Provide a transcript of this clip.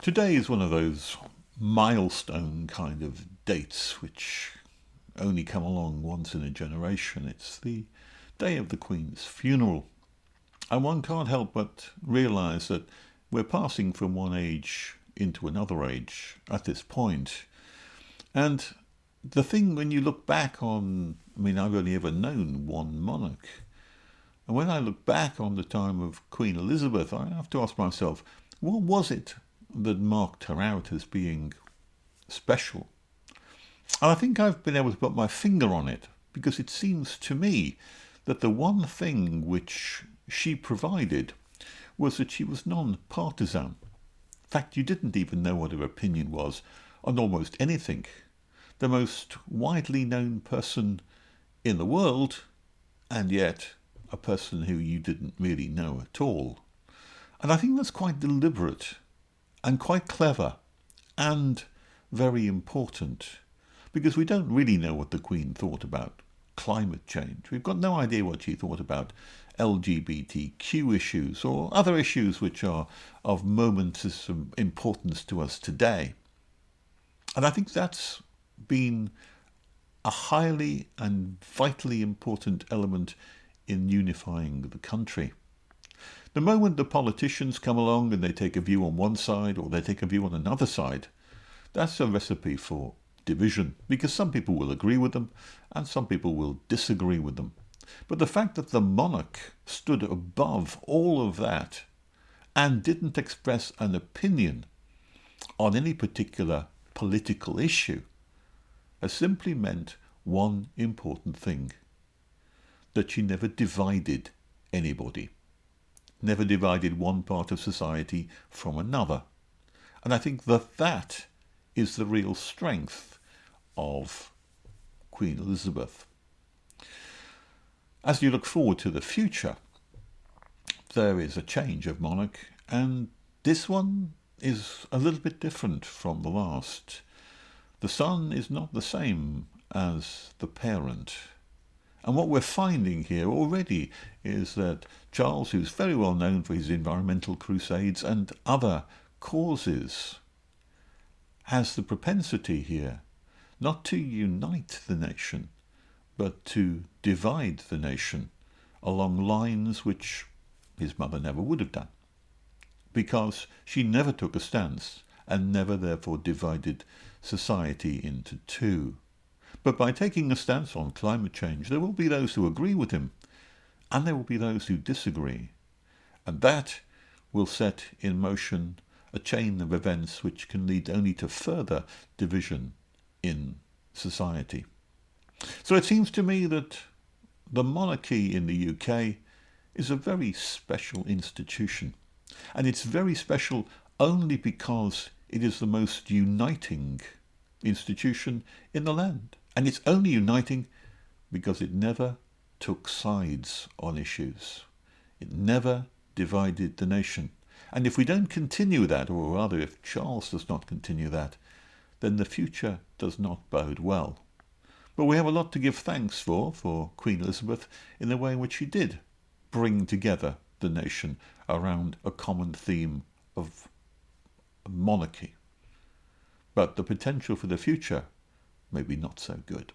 Today is one of those milestone kind of dates which only come along once in a generation. It's the day of the Queen's funeral. And one can't help but realise that we're passing from one age into another age at this point. And the thing when you look back on, I've only ever known one monarch. And when I look back on the time of Queen Elizabeth, I have to ask myself, what was it that marked her out as being special? And I think I've been able to put my finger on it, because it seems to me that the one thing which she provided was that she was non-partisan. In fact, you didn't even know what her opinion was on almost anything. The most widely known person in the world, and yet a person who you didn't really know at all. And I think that's quite deliberate and quite clever and very important, because we don't really know what the Queen thought about climate change. We've got no idea what she thought about LGBTQ issues or other issues which are of momentous importance to us today. And I think that's been a highly and vitally important element in unifying the country. The moment the politicians come along and they take a view on one side or they take a view on another side, that's a recipe for division, because some people will agree with them and some people will disagree with them. But the fact that the monarch stood above all of that and didn't express an opinion on any particular political issue has simply meant one important thing: that she never divided anybody, never divided one part of society from another. And I think that that is the real strength of Queen Elizabeth. As you look forward to the future, there is a change of monarch, and this one is a little bit different from the last. The son is not the same as the parent. And what we're finding here already is that Charles, who's very well known for his environmental crusades and other causes, has the propensity here not to unite the nation, but to divide the nation along lines which his mother never would have done, because she never took a stance and never therefore divided society into two. But by taking a stance on climate change, there will be those who agree with him, and there will be those who disagree. And that will set in motion a chain of events which can lead only to further division in society. So it seems to me that the monarchy in the UK is a very special institution. And it's very special only because it is the most uniting institution in the land. And it's only uniting because it never took sides on issues. It never divided the nation. And if we don't continue that, or rather if Charles does not continue that, then the future does not bode well. But we have a lot to give thanks for Queen Elizabeth, in the way in which she did bring together the nation around a common theme of monarchy. But the potential for the future may be not so good.